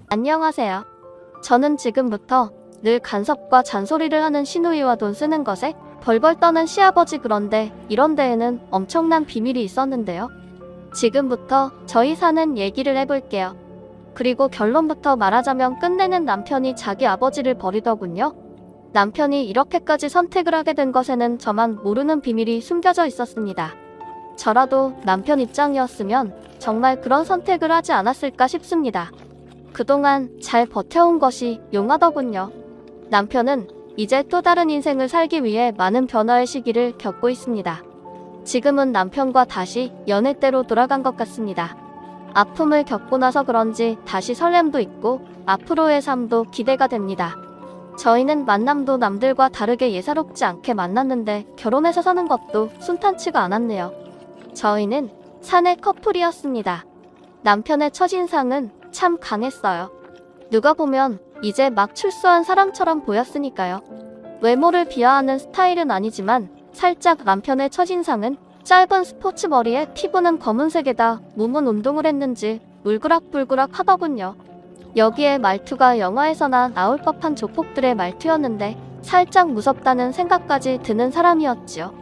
안녕하세요. 저는 지금부터 늘 간섭과 잔소리를 하는 시누이와 돈 쓰는 것에 벌벌 떠는 시아버지, 그런데 이런 데에는 엄청난 비밀이 있었는데요. 지금부터 저희 사는 얘기를 해볼게요. 그리고 결론부터 말하자면 끝내는 남편이 자기 아버지를 버리더군요. 남편이 이렇게까지 선택을 하게 된 것에는 저만 모르는 비밀이 숨겨져 있었습니다. 저라도 남편 입장이었으면 정말 그런 선택을 하지 않았을까 싶습니다. 그동안 잘 버텨온 것이 용하더군요. 남편은 이제 또 다른 인생을 살기 위해 많은 변화의 시기를 겪고 있습니다. 지금은 남편과 다시 연애 때로 돌아간 것 같습니다. 아픔을 겪고 나서 그런지 다시 설렘도 있고 앞으로의 삶도 기대가 됩니다. 저희는 만남도 남들과 다르게 예사롭지 않게 만났는데 결혼해서 사는 것도 순탄치가 않았네요. 저희는 사내 커플이었습니다. 남편의 첫인상은 참 강했어요. 누가 보면 이제 막 출소한 사람처럼 보였으니까요. 외모를 비하하는 스타일은 아니지만 살짝 남편의 첫인상은 짧은 스포츠 머리에 피부는 검은색에다 몸은 운동을 했는지 울그락불그락 하더군요. 여기에 말투가 영화에서나 나올 법한 조폭들의 말투였는데 살짝 무섭다는 생각까지 드는 사람이었지요.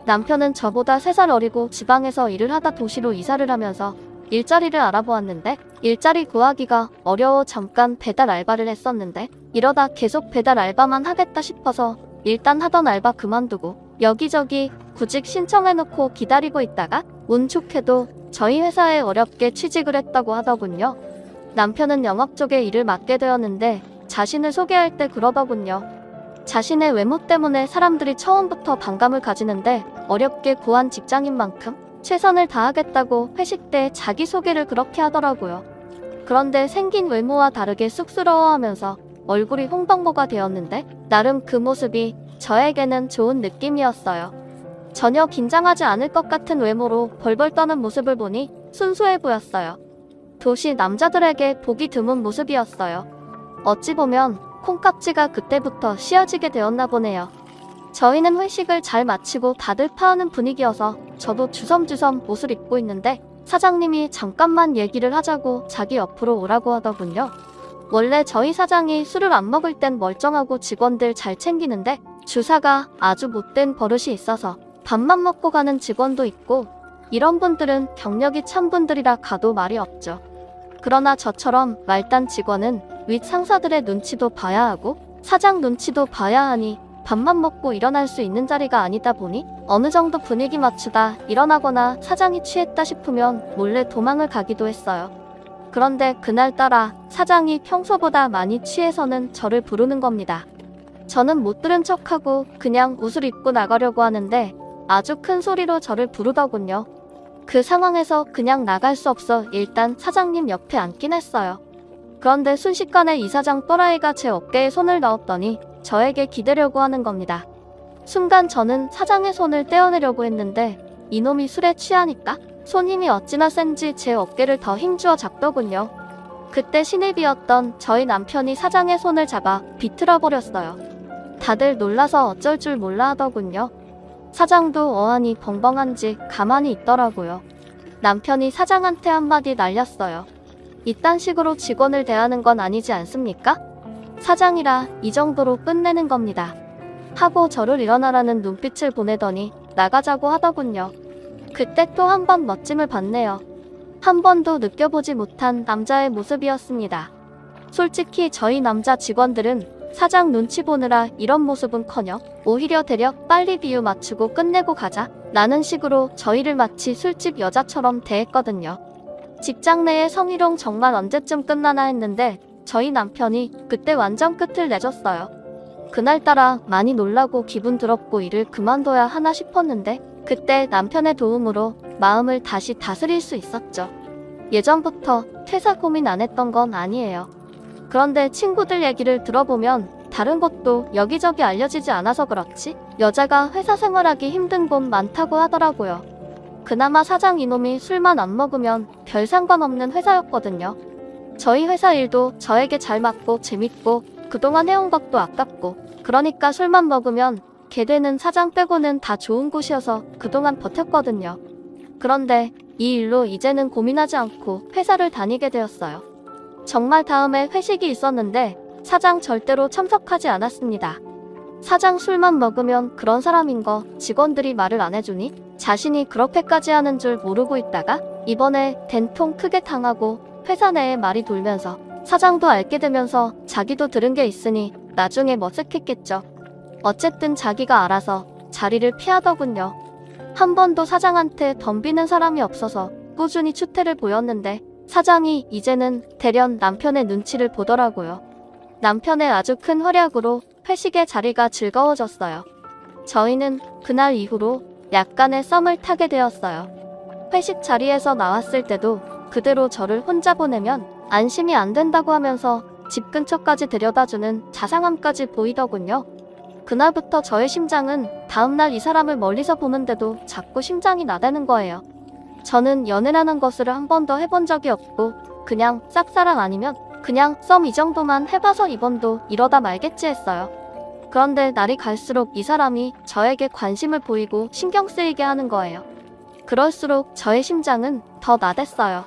남편은 저보다 3살 어리고 지방에서 일을 하다 도시로 이사를 하면서 일자리를 알아보았는데 일자리 구하기가 어려워 잠깐 배달 알바를 했었는데 이러다 계속 배달 알바만 하겠다 싶어서 일단 하던 알바 그만두고 여기저기 구직 신청해놓고 기다리고 있다가 운 좋게도 저희 회사에 어렵게 취직을 했다고 하더군요. 남편은 영업 쪽에 일을 맡게 되었는데 자신을 소개할 때 그러더군요. 자신의 외모 때문에 사람들이 처음부터 반감을 가지는데 어렵게 구한 직장인 만큼 최선을 다하겠다고 회식 때 자기소개를 그렇게 하더라고요. 그런데 생긴 외모와 다르게 쑥스러워하면서 얼굴이 홍당무가 되었는데 나름 그 모습이 저에게는 좋은 느낌이었어요. 전혀 긴장하지 않을 것 같은 외모로 벌벌 떠는 모습을 보니 순수해 보였어요. 도시 남자들에게 보기 드문 모습이었어요. 어찌 보면 콩깍지가 그때부터 씌어지게 되었나 보네요. 저희는 회식을 잘 마치고 다들 파하는 분위기여서 저도 주섬주섬 옷을 입고 있는데 사장님이 잠깐만 얘기를 하자고 자기 옆으로 오라고 하더군요. 원래 저희 사장이 술을 안 먹을 땐 멀쩡하고 직원들 잘 챙기는데 주사가 아주 못된 버릇이 있어서 밥만 먹고 가는 직원도 있고 이런 분들은 경력이 찬 분들이라 가도 말이 없죠. 그러나 저처럼 말단 직원은 윗 상사들의 눈치도 봐야 하고 사장 눈치도 봐야 하니 밥만 먹고 일어날 수 있는 자리가 아니다 보니 어느 정도 분위기 맞추다 일어나거나 사장이 취했다 싶으면 몰래 도망을 가기도 했어요. 그런데 그날따라 사장이 평소보다 많이 취해서는 저를 부르는 겁니다. 저는 못 들은 척하고 그냥 옷을 입고 나가려고 하는데 아주 큰 소리로 저를 부르더군요. 그 상황에서 그냥 나갈 수 없어 일단 사장님 옆에 앉긴 했어요. 그런데 순식간에 이 사장 또라이가 제 어깨에 손을 넣었더니 저에게 기대려고 하는 겁니다. 순간 저는 사장의 손을 떼어내려고 했는데 이놈이 술에 취하니까 손 힘이 어찌나 센지 제 어깨를 더 힘주어 잡더군요. 그때 신입이었던 저희 남편이 사장의 손을 잡아 비틀어 버렸어요. 다들 놀라서 어쩔 줄 몰라 하더군요. 사장도 어안이 벙벙한지 가만히 있더라고요. 남편이 사장한테 한마디 날렸어요. 이딴 식으로 직원을 대하는 건 아니지 않습니까? 사장이라 이 정도로 끝내는 겁니다. 하고 저를 일어나라는 눈빛을 보내더니 나가자고 하더군요. 그때 또 한 번 멋짐을 봤네요. 한 번도 느껴보지 못한 남자의 모습이었습니다. 솔직히 저희 남자 직원들은 사장 눈치 보느라 이런 모습은커녕 오히려 대략 빨리 비유 맞추고 끝내고 가자 라는 식으로 저희를 마치 술집 여자처럼 대했거든요. 직장 내의 성희롱 정말 언제쯤 끝나나 했는데 저희 남편이 그때 완전 끝을 내줬어요. 그날따라 많이 놀라고 기분 더럽고 일을 그만둬야 하나 싶었는데 그때 남편의 도움으로 마음을 다시 다스릴 수 있었죠. 예전부터 퇴사 고민 안 했던 건 아니에요. 그런데 친구들 얘기를 들어보면 다른 곳도 여기저기 알려지지 않아서 그렇지 여자가 회사 생활하기 힘든 곳 많다고 하더라고요. 그나마 사장 이놈이 술만 안 먹으면 별 상관없는 회사였거든요. 저희 회사 일도 저에게 잘 맞고 재밌고 그동안 해온 것도 아깝고 그러니까 술만 먹으면 개되는 사장 빼고는 다 좋은 곳이어서 그동안 버텼거든요. 그런데 이 일로 이제는 고민하지 않고 회사를 다니게 되었어요. 정말 다음에 회식이 있었는데 사장 절대로 참석하지 않았습니다. 사장 술만 먹으면 그런 사람인 거 직원들이 말을 안 해주니 자신이 그렇게까지 하는 줄 모르고 있다가 이번에 된통 크게 당하고 회사 내에 말이 돌면서 사장도 알게 되면서 자기도 들은 게 있으니 나중에 머쓱했겠죠. 어쨌든 자기가 알아서 자리를 피하더군요. 한 번도 사장한테 덤비는 사람이 없어서 꾸준히 추태를 보였는데 사장이 이제는 대련 남편의 눈치를 보더라고요. 남편의 아주 큰 활약으로 회식의 자리가 즐거워졌어요. 저희는 그날 이후로 약간의 썸을 타게 되었어요. 회식 자리에서 나왔을 때도 그대로 저를 혼자 보내면 안심이 안 된다고 하면서 집 근처까지 데려다주는 자상함까지 보이더군요. 그날부터 저의 심장은 다음날 이 사람을 멀리서 보는데도 자꾸 심장이 나대는 거예요. 저는 연애라는 것을 한 번도 해본 적이 없고 그냥 짝사랑 아니면 그냥 썸 이 정도만 해봐서 이번도 이러다 말겠지 했어요. 그런데 날이 갈수록 이 사람이 저에게 관심을 보이고 신경 쓰이게 하는 거예요. 그럴수록 저의 심장은 더 나댔어요.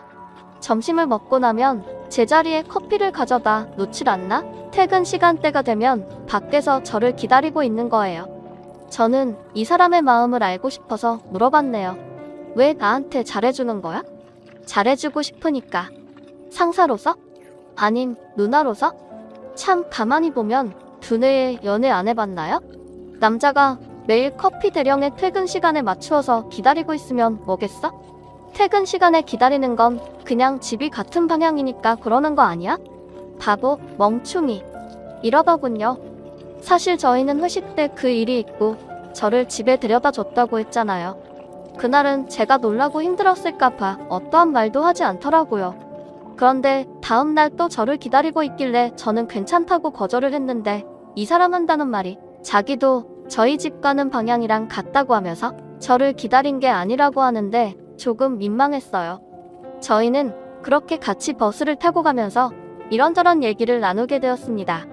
점심을 먹고 나면 제자리에 커피를 가져다 놓질 않나? 퇴근 시간대가 되면 밖에서 저를 기다리고 있는 거예요. 저는 이 사람의 마음을 알고 싶어서 물어봤네요. 왜 나한테 잘해주는 거야? 잘해주고 싶으니까. 상사로서? 아님 누나로서? 참 가만히 보면 두뇌에 연애 안 해봤나요? 남자가 매일 커피 대령의 퇴근 시간에 맞추어서 기다리고 있으면 뭐겠어? 퇴근 시간에 기다리는 건 그냥 집이 같은 방향이니까 그러는 거 아니야? 바보, 멍충이. 이러더군요. 사실 저희는 회식 때 그 일이 있고 저를 집에 데려다 줬다고 했잖아요. 그날은 제가 놀라고 힘들었을까봐 어떠한 말도 하지 않더라고요. 그런데 다음날 또 저를 기다리고 있길래 저는 괜찮다고 거절을 했는데 이 사람 한다는 말이 자기도 저희 집 가는 방향이랑 같다고 하면서 저를 기다린 게 아니라고 하는데 조금 민망했어요. 저희는 그렇게 같이 버스를 타고 가면서 이런저런 얘기를 나누게 되었습니다.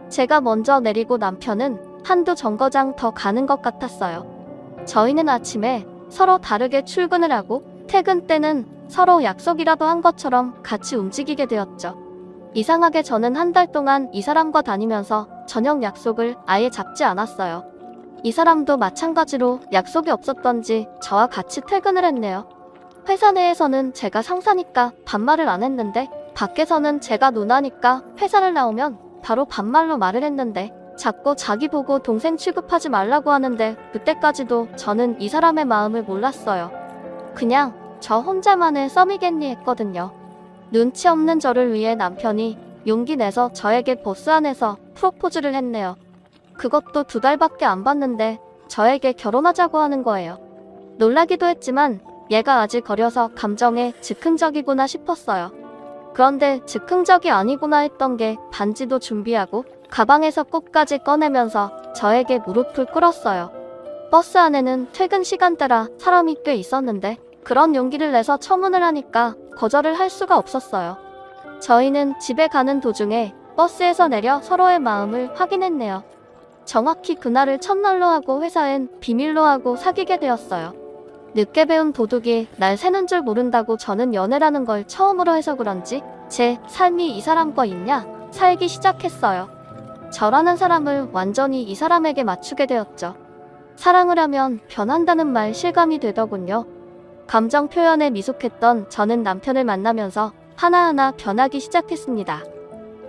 제가 먼저 내리고 남편은 한두 정거장 더 가는 것 같았어요. 저희는 아침에 서로 다르게 출근을 하고 퇴근 때는 서로 약속이라도 한 것처럼 같이 움직이게 되었죠. 이상하게 저는 한 달 동안 이 사람과 다니면서 저녁 약속을 아예 잡지 않았어요. 이 사람도 마찬가지로 약속이 없었던지 저와 같이 퇴근을 했네요. 회사 내에서는 제가 상사니까 반말을 안 했는데 밖에서는 제가 누나니까 회사를 나오면 바로 반말로 말을 했는데 자꾸 자기 보고 동생 취급하지 말라고 하는데 그때까지도 저는 이 사람의 마음을 몰랐어요. 그냥 저 혼자만의 썸이겠니 했거든요. 눈치 없는 저를 위해 남편이 용기 내서 저에게 버스 안에서 프로포즈를 했네요. 그것도 2달밖에 안 봤는데 저에게 결혼하자고 하는 거예요. 놀라기도 했지만 얘가 아직 어려서 감정에 즉흥적이구나 싶었어요. 그런데 즉흥적이 아니구나 했던 게 반지도 준비하고 가방에서 꽃까지 꺼내면서 저에게 무릎을 꿇었어요. 버스 안에는 퇴근 시간대라 사람이 꽤 있었는데 그런 용기를 내서 처문을 하니까 거절을 할 수가 없었어요. 저희는 집에 가는 도중에 버스에서 내려 서로의 마음을 확인했네요. 정확히 그날을 첫날로 하고 회사엔 비밀로 하고 사귀게 되었어요. 늦게 배운 도둑이 날 새는 줄 모른다고 저는 연애라는 걸 처음으로 해서 그런지 제 삶이 이 사람과 있냐 살기 시작했어요. 저라는 사람을 완전히 이 사람에게 맞추게 되었죠. 사랑을 하면 변한다는 말 실감이 되더군요. 감정 표현에 미숙했던 저는 남편을 만나면서 하나하나 변하기 시작했습니다.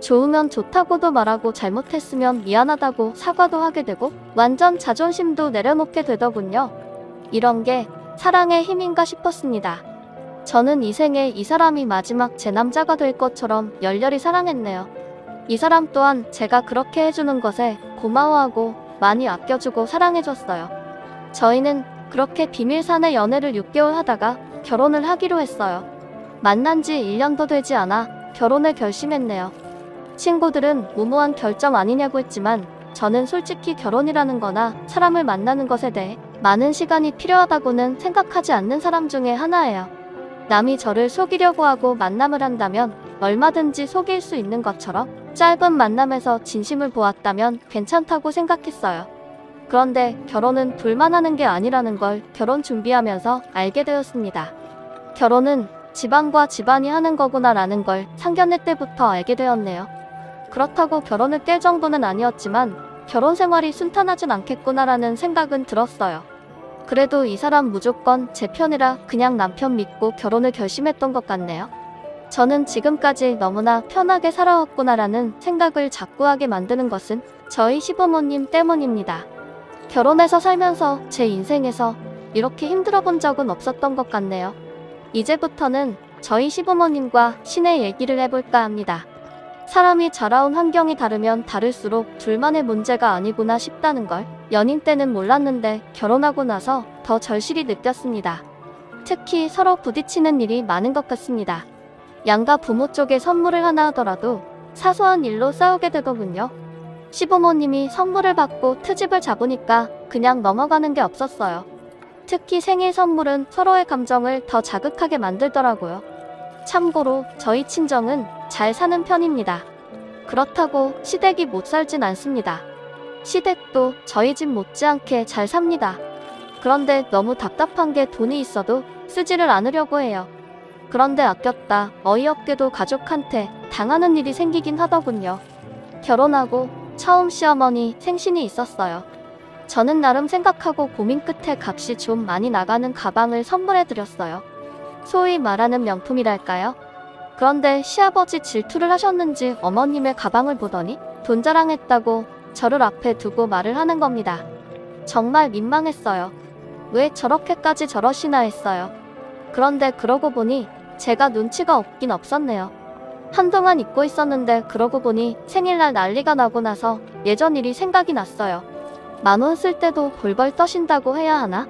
좋으면 좋다고도 말하고 잘못했으면 미안하다고 사과도 하게 되고 완전 자존심도 내려놓게 되더군요. 이런 게 사랑의 힘인가 싶었습니다. 저는 이 생에 이 사람이 마지막 제 남자가 될 것처럼 열렬히 사랑했네요. 이 사람 또한 제가 그렇게 해주는 것에 고마워하고 많이 아껴주고 사랑해줬어요. 저희는 그렇게 비밀산의 연애를 6개월 하다가 결혼을 하기로 했어요. 만난 지 1년도 되지 않아 결혼을 결심했네요. 친구들은 무모한 결정 아니냐고 했지만 저는 솔직히 결혼이라는 거나 사람을 만나는 것에 대해 많은 시간이 필요하다고는 생각하지 않는 사람 중에 하나예요. 남이 저를 속이려고 하고 만남을 한다면 얼마든지 속일 수 있는 것처럼 짧은 만남에서 진심을 보았다면 괜찮다고 생각했어요. 그런데 결혼은 둘만 하는 게 아니라는 걸 결혼 준비하면서 알게 되었습니다. 결혼은 집안과 집안이 하는 거구나라는 걸 상견례 때부터 알게 되었네요. 그렇다고 결혼을 깰 정도는 아니었지만 결혼 생활이 순탄하진 않겠구나라는 생각은 들었어요. 그래도 이 사람 무조건 제 편이라 그냥 남편 믿고 결혼을 결심했던 것 같네요. 저는 지금까지 너무나 편하게 살아왔구나라는 생각을 자꾸 하게 만드는 것은 저희 시부모님 때문입니다. 결혼해서 살면서 제 인생에서 이렇게 힘들어 본 적은 없었던 것 같네요. 이제부터는 저희 시부모님과 신의 얘기를 해볼까 합니다. 사람이 자라온 환경이 다르면 다를수록 둘만의 문제가 아니구나 싶다는 걸 연인 때는 몰랐는데 결혼하고 나서 더 절실히 느꼈습니다. 특히 서로 부딪히는 일이 많은 것 같습니다. 양가 부모 쪽에 선물을 하나 하더라도 사소한 일로 싸우게 되더군요. 시부모님이 선물을 받고 트집을 잡으니까 그냥 넘어가는 게 없었어요. 특히 생일 선물은 서로의 감정을 더 자극하게 만들더라고요. 참고로 저희 친정은 잘 사는 편입니다. 그렇다고 시댁이 못 살진 않습니다. 시댁도 저희 집 못지않게 잘 삽니다. 그런데 너무 답답한 게 돈이 있어도 쓰지를 않으려고 해요. 그런데 아꼈다 어이없게도 가족한테 당하는 일이 생기긴 하더군요. 결혼하고 처음 시어머니 생신이 있었어요. 저는 나름 생각하고 고민 끝에 값이 좀 많이 나가는 가방을 선물해드렸어요. 소위 말하는 명품이랄까요? 그런데 시아버지 질투를 하셨는지 어머님의 가방을 보더니 돈 자랑했다고 저를 앞에 두고 말을 하는 겁니다. 정말 민망했어요. 왜 저렇게까지 저러시나 했어요. 그런데 그러고 보니 제가 눈치가 없긴 없었네요. 한동안 잊고 있었는데 그러고 보니 생일날 난리가 나고 나서 예전 일이 생각이 났어요. 10,000원 쓸 때도 벌벌 떠신다고 해야 하나?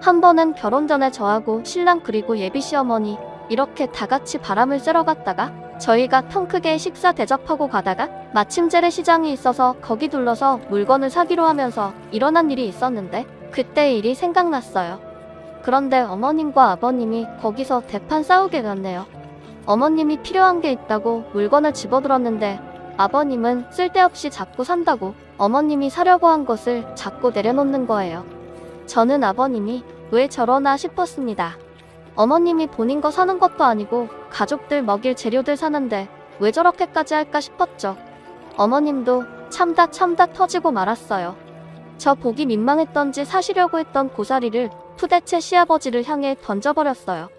한 번은 결혼 전에 저하고 신랑 그리고 예비 시어머니 이렇게 다 같이 바람을 쐬러 갔다가 저희가 통 크게 식사 대접하고 가다가 마침 재래시장이 있어서 거기 둘러서 물건을 사기로 하면서 일어난 일이 있었는데 그때 일이 생각났어요. 그런데 어머님과 아버님이 거기서 대판 싸우게 됐네요. 어머님이 필요한 게 있다고 물건을 집어들었는데 아버님은 쓸데없이 자꾸 산다고 어머님이 사려고 한 것을 자꾸 내려놓는 거예요. 저는 아버님이 왜 저러나 싶었습니다. 어머님이 본인 거 사는 것도 아니고 가족들 먹일 재료들 사는데 왜 저렇게까지 할까 싶었죠. 어머님도 참다 터지고 말았어요. 저 보기 민망했던지 사시려고 했던 고사리를 푸대채 시아버지를 향해 던져버렸어요.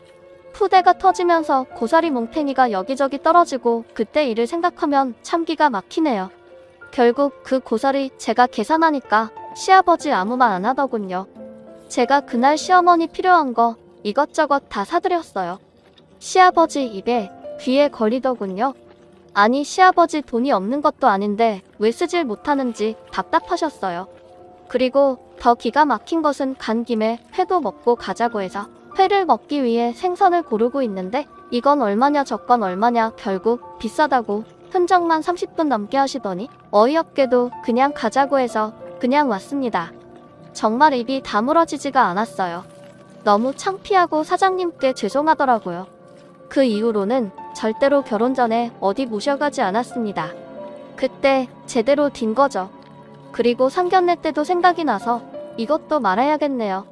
푸대가 터지면서 고사리 뭉탱이가 여기저기 떨어지고 그때 일을 생각하면 참 기가 막히네요. 결국 그 고사리 제가 계산하니까 시아버지 아무 말 안 하더군요. 제가 그날 시어머니 필요한 거 이것저것 다 사드렸어요. 시아버지 입에 귀에 걸리더군요. 아니 시아버지 돈이 없는 것도 아닌데 왜 쓰질 못하는지 답답하셨어요. 그리고 더 기가 막힌 것은 간 김에 회도 먹고 가자고 해서 회를 먹기 위해 생선을 고르고 있는데 이건 얼마냐 저건 얼마냐 결국 비싸다고 흔적만 30분 넘게 하시더니 어이없게도 그냥 가자고 해서 그냥 왔습니다. 정말 입이 다물어지지가 않았어요. 너무 창피하고 사장님께 죄송하더라고요. 그 이후로는 절대로 결혼 전에 어디 모셔가지 않았습니다. 그때 제대로 딘 거죠. 그리고 상견례 때도 생각이 나서 이것도 말해야겠네요.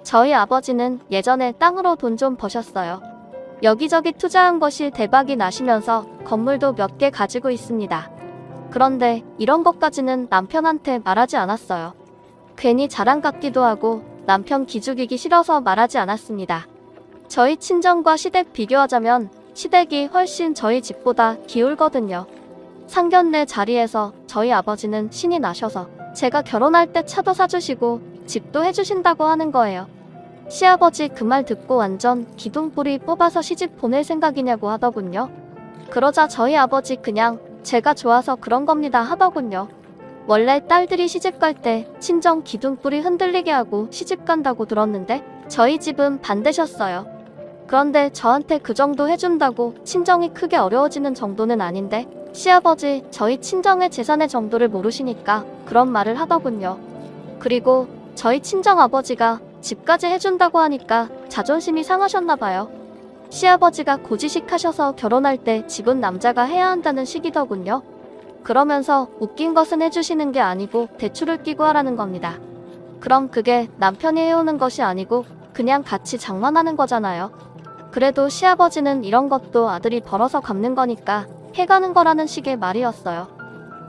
저희 아버지는 예전에 땅으로 돈 좀 버셨어요. 여기저기 투자한 것이 대박이 나시면서 건물도 몇 개 가지고 있습니다. 그런데 이런 것까지는 남편한테 말하지 않았어요. 괜히 자랑 같기도 하고 남편 기죽이기 싫어서 말하지 않았습니다. 저희 친정과 시댁 비교하자면 시댁이 훨씬 저희 집보다 기울거든요. 상견례 자리에서 저희 아버지는 신이 나셔서 제가 결혼할 때 차도 사주시고 집도 해주신다고 하는 거예요. 시아버지 그 말 듣고 완전 기둥뿌리 뽑아서 시집 보낼 생각이냐고 하더군요. 그러자 저희 아버지 그냥 제가 좋아서 그런 겁니다 하더군요. 원래 딸들이 시집갈 때 친정 기둥뿌리 흔들리게 하고 시집간다고 들었는데 저희 집은 반대셨어요. 그런데 저한테 그 정도 해준다고 친정이 크게 어려워지는 정도는 아닌데 시아버지 저희 친정의 재산의 정도를 모르시니까 그런 말을 하더군요. 그리고 저희 친정아버지가 집까지 해준다고 하니까 자존심이 상하셨나봐요. 시아버지가 고지식 하셔서 결혼할 때 집은 남자가 해야 한다는 식이더군요. 그러면서 웃긴 것은 해주시는 게 아니고 대출을 끼고 하라는 겁니다. 그럼 그게 남편이 해오는 것이 아니고 그냥 같이 장만하는 거잖아요. 그래도 시아버지는 이런 것도 아들이 벌어서 갚는 거니까 해가는 거라는 식의 말이었어요.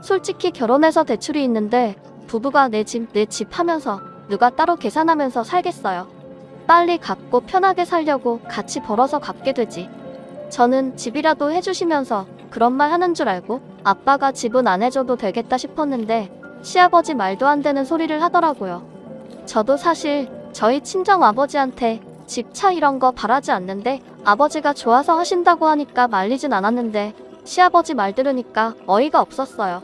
솔직히 결혼해서 대출이 있는데 부부가 내 집 하면서 누가 따로 계산하면서 살겠어요. 빨리 갚고 편하게 살려고 같이 벌어서 갚게 되지. 저는 집이라도 해주시면서 그런 말 하는 줄 알고 아빠가 집은 안 해줘도 되겠다 싶었는데 시아버지 말도 안 되는 소리를 하더라고요. 저도 사실 저희 친정 아버지한테 집, 차 이런 거 바라지 않는데 아버지가 좋아서 하신다고 하니까 말리진 않았는데 시아버지 말 들으니까 어이가 없었어요.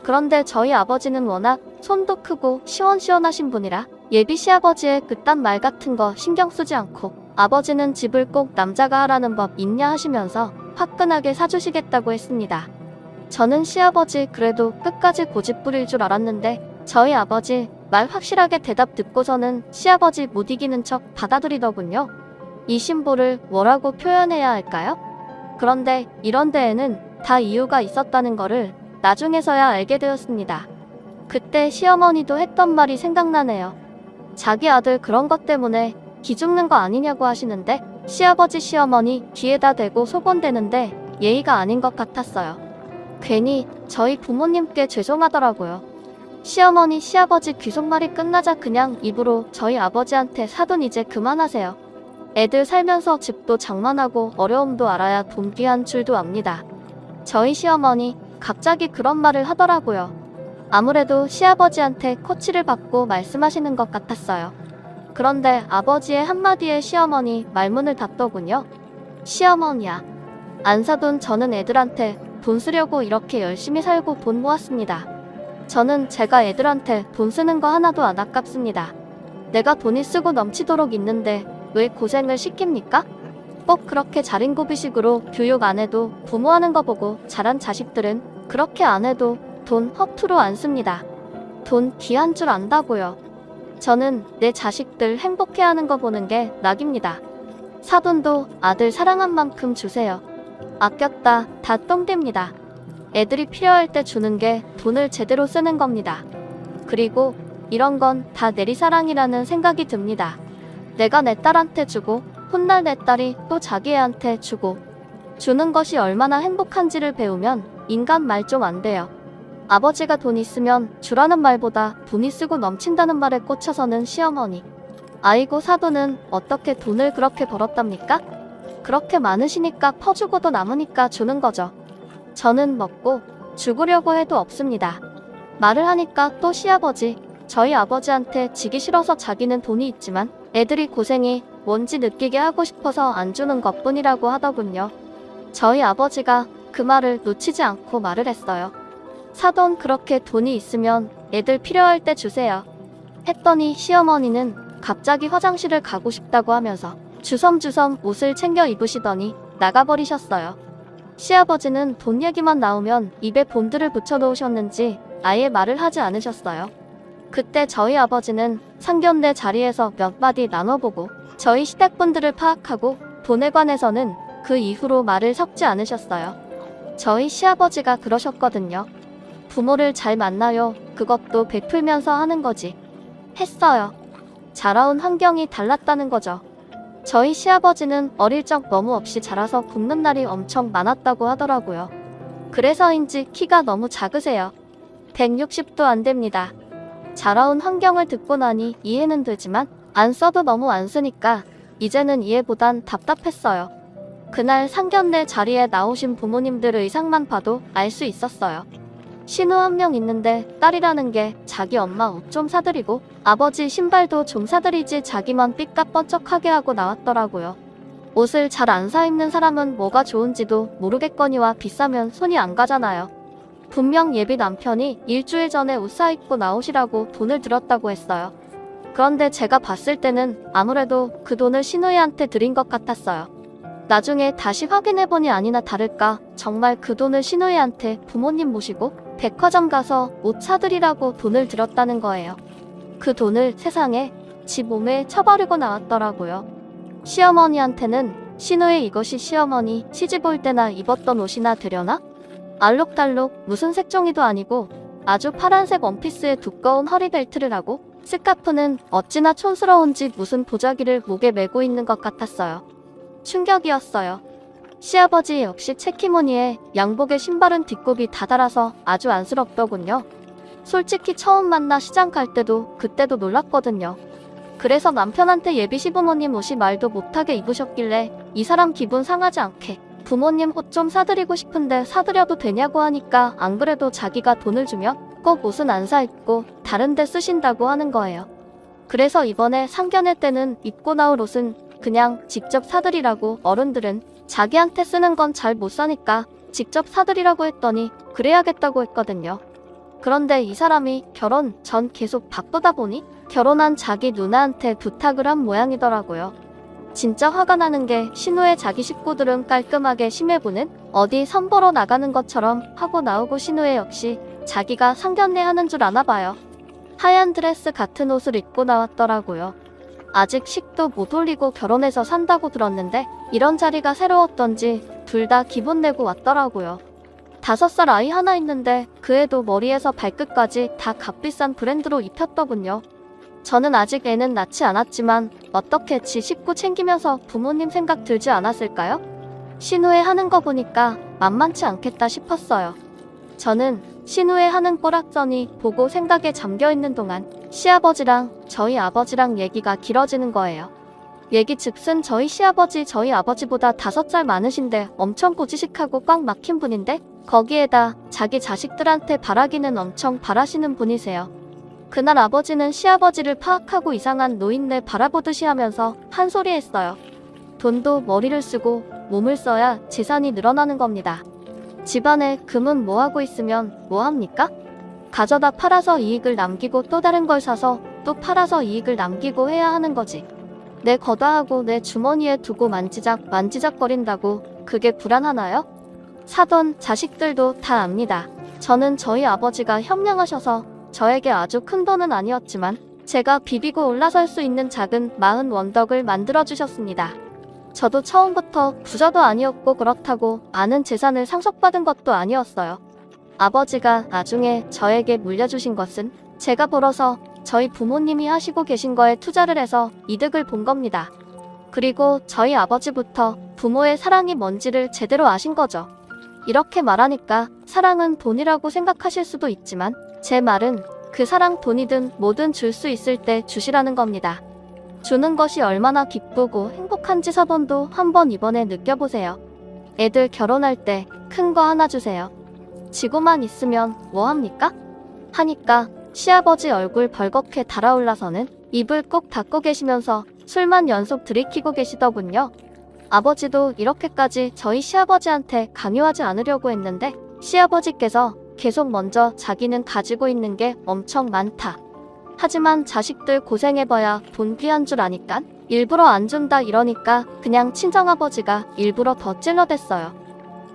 그런데 저희 아버지는 워낙 손도 크고 시원시원하신 분이라 예비 시아버지의 그딴 말 같은 거 신경 쓰지 않고 아버지는 집을 꼭 남자가 하라는 법 있냐 하시면서 화끈하게 사주시겠다고 했습니다. 저는 시아버지 그래도 끝까지 고집 부릴 줄 알았는데 저희 아버지 말 확실하게 대답 듣고서는 시아버지 못 이기는 척 받아들이더군요. 이 신보를 뭐라고 표현해야 할까요? 그런데 이런 데에는 다 이유가 있었다는 거를 나중에서야 알게 되었습니다. 그때 시어머니도 했던 말이 생각나네요. 자기 아들 그런 것 때문에 기죽는 거 아니냐고 하시는데 시아버지 시어머니 귀에다 대고 소곤대는데 예의가 아닌 것 같았어요. 괜히 저희 부모님께 죄송하더라고요. 시어머니 시아버지 귀속말이 끝나자 그냥 입으로 저희 아버지한테 사돈 이제 그만하세요. 애들 살면서 집도 장만하고 어려움도 알아야 돈 귀한 줄도 압니다. 저희 시어머니 갑자기 그런 말을 하더라고요. 아무래도 시아버지한테 코치를 받고 말씀하시는 것 같았어요. 그런데 아버지의 한마디에 시어머니 말문을 닫더군요. 시어머니야, 안 사돈 저는 애들한테 돈 쓰려고 이렇게 열심히 살고 돈 모았습니다. 저는 제가 애들한테 돈 쓰는 거 하나도 안 아깝습니다. 내가 돈이 쓰고 넘치도록 있는데 왜 고생을 시킵니까? 꼭 그렇게 자린고비식으로 교육 안 해도 부모하는 거 보고 자란 자식들은 그렇게 안 해도 돈 허투루 안 씁니다. 돈 귀한 줄 안다고요. 저는 내 자식들 행복해하는 거 보는 게 낙입니다. 사돈도 아들 사랑한 만큼 주세요. 아꼈다 다 똥됩니다. 애들이 필요할 때 주는 게 돈을 제대로 쓰는 겁니다. 그리고 이런 건 다 내리사랑이라는 생각이 듭니다. 내가 내 딸한테 주고 훗날 내 딸이 또 자기 애한테 주고 주는 것이 얼마나 행복한지를 배우면 인간 말 좀 안 돼요. 아버지가 돈 있으면 주라는 말보다 돈이 쓰고 넘친다는 말에 꽂혀서는 시어머니. 아이고 사돈은 어떻게 돈을 그렇게 벌었답니까? 그렇게 많으시니까 퍼주고도 남으니까 주는 거죠. 저는 먹고 죽으려고 해도 없습니다. 말을 하니까 또 시아버지, 저희 아버지한테 지기 싫어서 자기는 돈이 있지만 애들이 고생이 뭔지 느끼게 하고 싶어서 안 주는 것뿐이라고 하더군요. 저희 아버지가 그 말을 놓치지 않고 말을 했어요. 사돈 그렇게 돈이 있으면 애들 필요할 때 주세요. 했더니 시어머니는 갑자기 화장실을 가고 싶다고 하면서 주섬주섬 옷을 챙겨 입으시더니 나가버리셨어요. 시아버지는 돈 얘기만 나오면 입에 본드를 붙여놓으셨는지 아예 말을 하지 않으셨어요. 그때 저희 아버지는 상견례 자리에서 몇 마디 나눠보고 저희 시댁분들을 파악하고 돈에 관해서는 그 이후로 말을 섞지 않으셨어요. 저희 시아버지가 그러셨거든요. 부모를 잘 만나요. 그것도 베풀면서 하는 거지. 했어요. 자라온 환경이 달랐다는 거죠. 저희 시아버지는 어릴 적 너무 없이 자라서 굶는 날이 엄청 많았다고 하더라고요. 그래서인지 키가 너무 작으세요. 160도 안 됩니다. 자라온 환경을 듣고 나니 이해는 되지만 안 써도 너무 안 쓰니까 이제는 이해보단 답답했어요. 그날 상견례 자리에 나오신 부모님들 의상만 봐도 알 수 있었어요. 신우 한 명 있는데 딸이라는 게 자기 엄마 옷 좀 사드리고 아버지 신발도 좀 사드리지 자기만 삐까뻔쩍하게 하고 나왔더라고요. 옷을 잘 안 사 입는 사람은 뭐가 좋은지도 모르겠거니와 비싸면 손이 안 가잖아요. 분명 예비 남편이 일주일 전에 옷 사 입고 나오시라고 돈을 들었다고 했어요. 그런데 제가 봤을 때는 아무래도 그 돈을 신우이한테 드린 것 같았어요. 나중에 다시 확인해보니 아니나 다를까 정말 그 돈을 신우이한테 부모님 모시고 백화점 가서 옷 사드리라고 돈을 들었다는 거예요. 그 돈을 세상에 지 몸에 쳐버리고 나왔더라고요. 시어머니한테는 신우이 이것이 시어머니 시집 올 때나 입었던 옷이나 되려나? 알록달록 무슨 색종이도 아니고 아주 파란색 원피스에 두꺼운 허리벨트를 하고 스카프는 어찌나 촌스러운지 무슨 보자기를 목에 메고 있는 것 같았어요. 충격이었어요. 시아버지 역시 체키무늬에 양복에 신발은 뒷굽이 다 달아서 아주 안쓰럽더군요. 솔직히 처음 만나 시장 갈 때도 그때도 놀랐거든요. 그래서 남편한테 예비 시부모님 옷이 말도 못하게 입으셨길래 이 사람 기분 상하지 않게 부모님 옷 좀 사드리고 싶은데 사드려도 되냐고 하니까 안 그래도 자기가 돈을 주면 꼭 옷은 안 사 입고 다른 데 쓰신다고 하는 거예요. 그래서 이번에 상견례 때는 입고 나올 옷은 그냥 직접 사드리라고 어른들은 자기한테 쓰는 건 잘 못 사니까 직접 사드리라고 했더니 그래야겠다고 했거든요. 그런데 이 사람이 결혼 전 계속 바쁘다 보니 결혼한 자기 누나한테 부탁을 한 모양이더라고요. 진짜 화가 나는 게 신우의 자기 식구들은 깔끔하게 심해부는 어디 선보러 나가는 것처럼 하고 나오고 신우의 역시 자기가 상견례 하는 줄 아나 봐요. 하얀 드레스 같은 옷을 입고 나왔더라고요. 아직 식도 못 올리고 결혼해서 산다고 들었는데 이런 자리가 새로웠던지 둘 다 기분 내고 왔더라고요. 5살 아이 하나 있는데 그 애도 머리에서 발끝까지 다 값비싼 브랜드로 입혔더군요. 저는 아직 애는 낳지 않았지만 어떻게 지 식구 챙기면서 부모님 생각 들지 않았을까요? 신우애 하는 거 보니까 만만치 않겠다 싶었어요. 저는 신우애 하는 꼬락서니 보고 생각에 잠겨있는 동안 시아버지랑 저희 아버지랑 얘기가 길어지는 거예요. 얘기 즉슨 저희 시아버지 저희 아버지보다 5살 많으신데 엄청 고지식하고 꽉 막힌 분인데 거기에다 자기 자식들한테 바라기는 엄청 바라시는 분이세요. 그날 아버지는 시아버지를 파악하고 이상한 노인네 바라보듯이 하면서 한 소리 했어요. 돈도 머리를 쓰고 몸을 써야 재산이 늘어나는 겁니다. 집안에 금은 뭐하고 있으면 뭐합니까? 가져다 팔아서 이익을 남기고 또 다른 걸 사서 또 팔아서 이익을 남기고 해야 하는 거지. 내 거다하고 내 주머니에 두고 만지작거린다고 그게 불안하나요? 사돈 자식들도 다 압니다. 저는 저희 아버지가 현명하셔서 저에게 아주 큰 돈은 아니었지만 제가 비비고 올라설 수 있는 작은 마흔 원덕을 만들어주셨습니다. 저도 처음부터 부자도 아니었고 그렇다고 많은 재산을 상속받은 것도 아니었어요. 아버지가 나중에 저에게 물려주신 것은 제가 벌어서 저희 부모님이 하시고 계신 거에 투자를 해서 이득을 본 겁니다. 그리고 저희 아버지부터 부모의 사랑이 뭔지를 제대로 아신 거죠. 이렇게 말하니까 사랑은 돈이라고 생각하실 수도 있지만 제 말은 그 사랑 돈이든 뭐든 줄 수 있을 때 주시라는 겁니다. 주는 것이 얼마나 기쁘고 행복한지 사돈도 한번 이번에 느껴보세요. 애들 결혼할 때 큰 거 하나 주세요. 지고만 있으면 뭐합니까? 하니까 시아버지 얼굴 벌겋게 달아올라서는 입을 꼭 닫고 계시면서 술만 연속 들이키고 계시더군요. 아버지도 이렇게까지 저희 시아버지한테 강요하지 않으려고 했는데 시아버지께서 계속 먼저 자기는 가지고 있는 게 엄청 많다. 하지만 자식들 고생해봐야 돈 귀한 줄 아니깐 일부러 안 준다 이러니까 그냥 친정아버지가 일부러 더 찔러댔어요.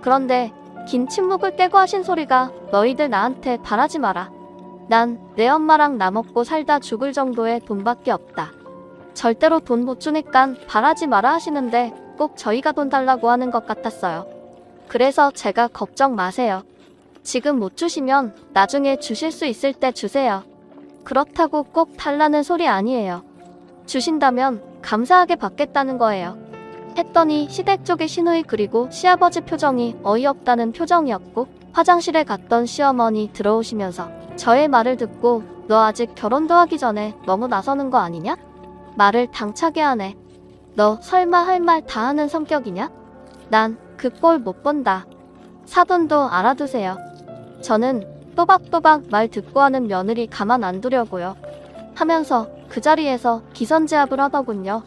그런데 긴 침묵을 깨고 하신 소리가 너희들 나한테 바라지 마라. 난 내 엄마랑 나 먹고 살다 죽을 정도의 돈밖에 없다. 절대로 돈 못 주니깐 바라지 마라 하시는데 꼭 저희가 돈 달라고 하는 것 같았어요. 그래서 제가 걱정 마세요. 지금 못 주시면 나중에 주실 수 있을 때 주세요. 그렇다고 꼭 달라는 소리 아니에요. 주신다면 감사하게 받겠다는 거예요. 했더니 시댁 쪽의 시누이 그리고 시아버지 표정이 어이없다는 표정이었고 화장실에 갔던 시어머니 들어오시면서 저의 말을 듣고 너 아직 결혼도 하기 전에 너무 나서는 거 아니냐? 말을 당차게 하네. 너 설마 할 말 다 하는 성격이냐? 난 그 꼴 못 본다. 사돈도 알아두세요. 저는 또박또박 말 듣고 하는 며느리 가만 안 두려고요. 하면서 그 자리에서 기선제압을 하더군요.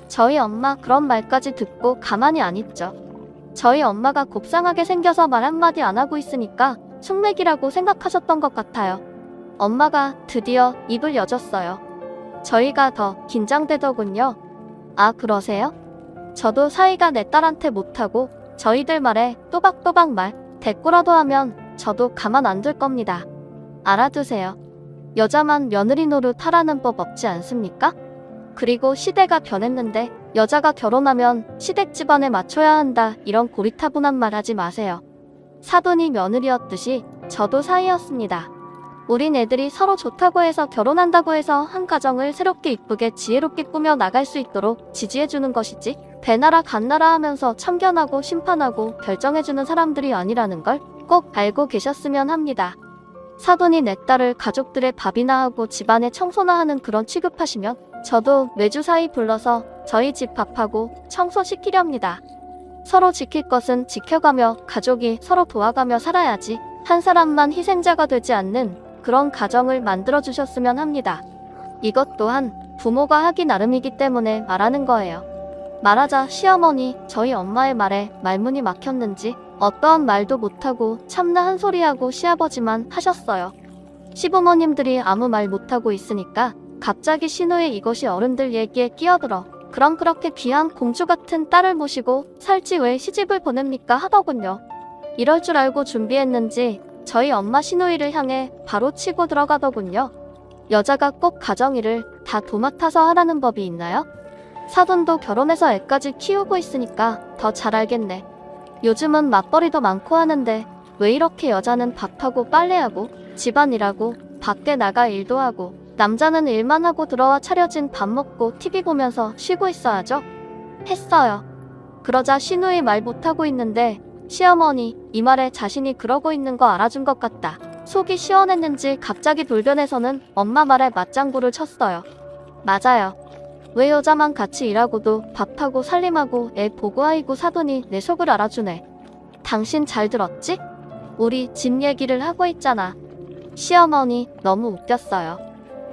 저희 엄마 그런 말까지 듣고 가만히 안 있죠. 저희 엄마가 곱상하게 생겨서 말 한마디 안 하고 있으니까 숙맥이라고 생각하셨던 것 같아요. 엄마가 드디어 입을 여졌어요. 저희가 더 긴장되더군요. 아, 그러세요? 저도 사이가 내 딸한테 못하고 저희들 말에 또박또박 말 대꾸라도 하면 저도 가만 안 둘 겁니다. 알아두세요. 여자만 며느리 노릇 하라는 법 없지 않습니까? 그리고 시대가 변했는데 여자가 결혼하면 시댁 집안에 맞춰야 한다 이런 고리타분한 말 하지 마세요. 사돈이 며느리였듯이 저도 사이였습니다. 우린 애들이 서로 좋다고 해서 결혼한다고 해서 한 가정을 새롭게 이쁘게 지혜롭게 꾸며 나갈 수 있도록 지지해주는 것이지 배나라 간나라 하면서 참견하고 심판하고 결정해주는 사람들이 아니라는 걸 꼭 알고 계셨으면 합니다. 사돈이 내 딸을 가족들의 밥이나 하고 집안의 청소나 하는 그런 취급하시면 저도 매주 사이 불러서 저희 집 밥하고 청소시키렵니다. 서로 지킬 것은 지켜가며 가족이 서로 도와가며 살아야지 한 사람만 희생자가 되지 않는 그런 가정을 만들어주셨으면 합니다. 이것 또한 부모가 하기 나름이기 때문에 말하는 거예요. 말하자 시어머니 저희 엄마의 말에 말문이 막혔는지 어떠한 말도 못하고 참나 한 소리하고 시아버지만 하셨어요. 시부모님들이 아무 말 못하고 있으니까 갑자기 신우의 이것이 어른들 얘기에 끼어들어 그럼 그렇게 귀한 공주 같은 딸을 모시고 살지 왜 시집을 보냅니까 하더군요. 이럴 줄 알고 준비했는지 저희 엄마 시누이를 향해 바로 치고 들어가더군요. 여자가 꼭 가정일을 다 도맡아서 하라는 법이 있나요? 사돈도 결혼해서 애까지 키우고 있으니까 더 잘 알겠네. 요즘은 맞벌이도 많고 하는데 왜 이렇게 여자는 밥하고 빨래하고 집안일하고 밖에 나가 일도 하고 남자는 일만 하고 들어와 차려진 밥 먹고 TV 보면서 쉬고 있어야죠? 했어요. 그러자 시누이 말 못하고 있는데 시어머니 이 말에 자신이 그러고 있는 거 알아준 것 같다. 속이 시원했는지 갑자기 돌변해서는 엄마 말에 맞장구를 쳤어요. 맞아요. 왜 여자만 같이 일하고도 밥하고 살림하고 애 보고 아이고 사돈이 내 속을 알아주네. 당신 잘 들었지? 우리 집 얘기를 하고 있잖아. 시어머니 너무 웃겼어요.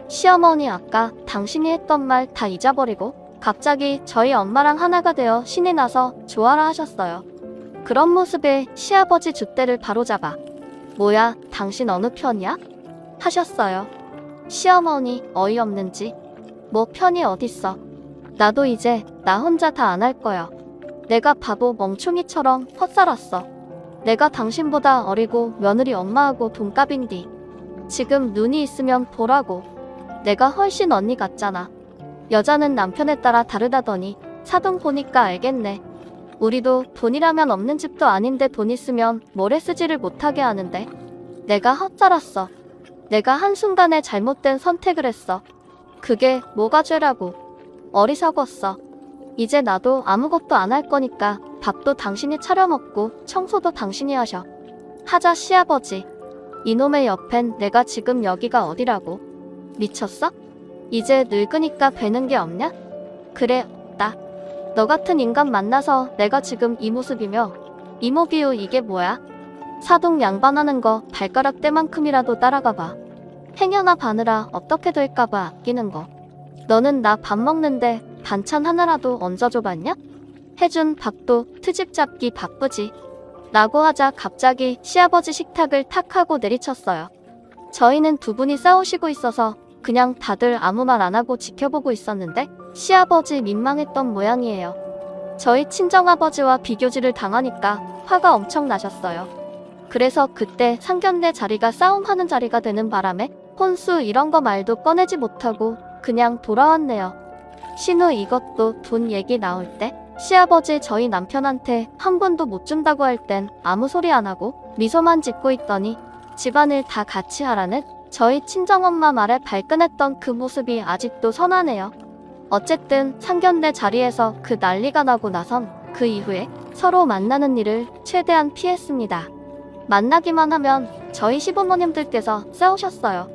시어머니 아까 당신이 했던 말 다 잊어버리고 갑자기 저희 엄마랑 하나가 되어 신이 나서 좋아라 하셨어요. 그런 모습에 시아버지 줏대를 바로잡아 뭐야 당신 어느 편이야? 하셨어요. 시어머니 어이없는지 뭐 편이 어딨어. 나도 이제 나 혼자 다 안 할 거야. 내가 바보 멍충이처럼 헛살았어. 내가 당신보다 어리고 며느리 엄마하고 동갑인디. 지금 눈이 있으면 보라고. 내가 훨씬 언니 같잖아. 여자는 남편에 따라 다르다더니 사돈 보니까 알겠네. 우리도 돈이라면 없는 집도 아닌데 돈 있으면 모래 쓰지를 못하게 하는데 내가 헛살았어. 내가 한순간에 잘못된 선택을 했어. 그게 뭐가 죄라고. 어리석었어. 이제 나도 아무것도 안 할 거니까 밥도 당신이 차려 먹고 청소도 당신이 하셔. 하자 시아버지. 이놈의 옆엔 내가 지금 여기가 어디라고. 미쳤어? 이제 늙으니까 배는 게 없냐? 그래 없다. 너 같은 인간 만나서 내가 지금 이 모습이며 이모비유 이게 뭐야? 사돈 양반하는 거 발가락 때만큼이라도 따라가봐. 행여나 봐느라 어떻게 될까봐 아끼는 거. 너는 나 밥 먹는데 반찬 하나라도 얹어줘봤냐? 해준 밥도 트집 잡기 바쁘지. 라고 하자 갑자기 시아버지 식탁을 탁 하고 내리쳤어요. 저희는 두 분이 싸우시고 있어서 그냥 다들 아무 말 안 하고 지켜보고 있었는데 시아버지 민망했던 모양이에요. 저희 친정아버지와 비교질을 당하니까 화가 엄청 나셨어요. 그래서 그때 상견례 자리가 싸움하는 자리가 되는 바람에 혼수 이런 거 말도 꺼내지 못하고 그냥 돌아왔네요. 신우 이것도 돈 얘기 나올 때 시아버지 저희 남편한테 한 푼도 못 준다고 할 땐 아무 소리 안 하고 미소만 짓고 있더니 집안을 다 같이 하라는 저희 친정엄마 말에 발끈했던 그 모습이 아직도 선하네요. 어쨌든 상견례 자리에서 그 난리가 나고 나선 그 이후에 서로 만나는 일을 최대한 피했습니다. 만나기만 하면 저희 시부모님들께서 싸우셨어요.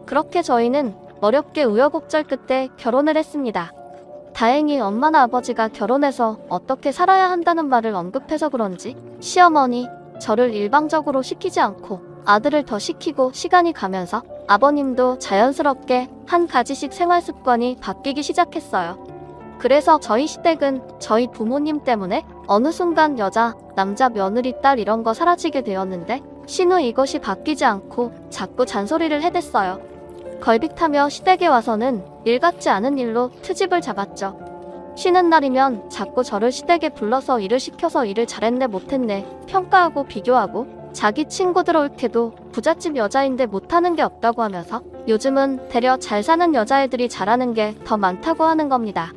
그렇게 저희는 어렵게 우여곡절 끝에 결혼을 했습니다. 다행히 엄마나 아버지가 결혼해서 어떻게 살아야 한다는 말을 언급해서 그런지 시어머니 저를 일방적으로 시키지 않고 아들을 더 시키고 시간이 가면서 아버님도 자연스럽게 한 가지씩 생활 습관이 바뀌기 시작했어요. 그래서 저희 시댁은 저희 부모님 때문에 어느 순간 여자, 남자, 며느리, 딸 이런 거 사라지게 되었는데 신우 이것이 바뀌지 않고 자꾸 잔소리를 해댔어요. 걸빅하며 시댁에 와서는 일 같지 않은 일로 트집을 잡았죠. 쉬는 날이면 자꾸 저를 시댁에 불러서 일을 시켜서 일을 잘했네 못했네 평가하고 비교하고 자기 친구들 옳게도 부잣집 여자인데 못하는 게 없다고 하면서 요즘은 되려 잘 사는 여자애들이 잘하는 게 더 많다고 하는 겁니다.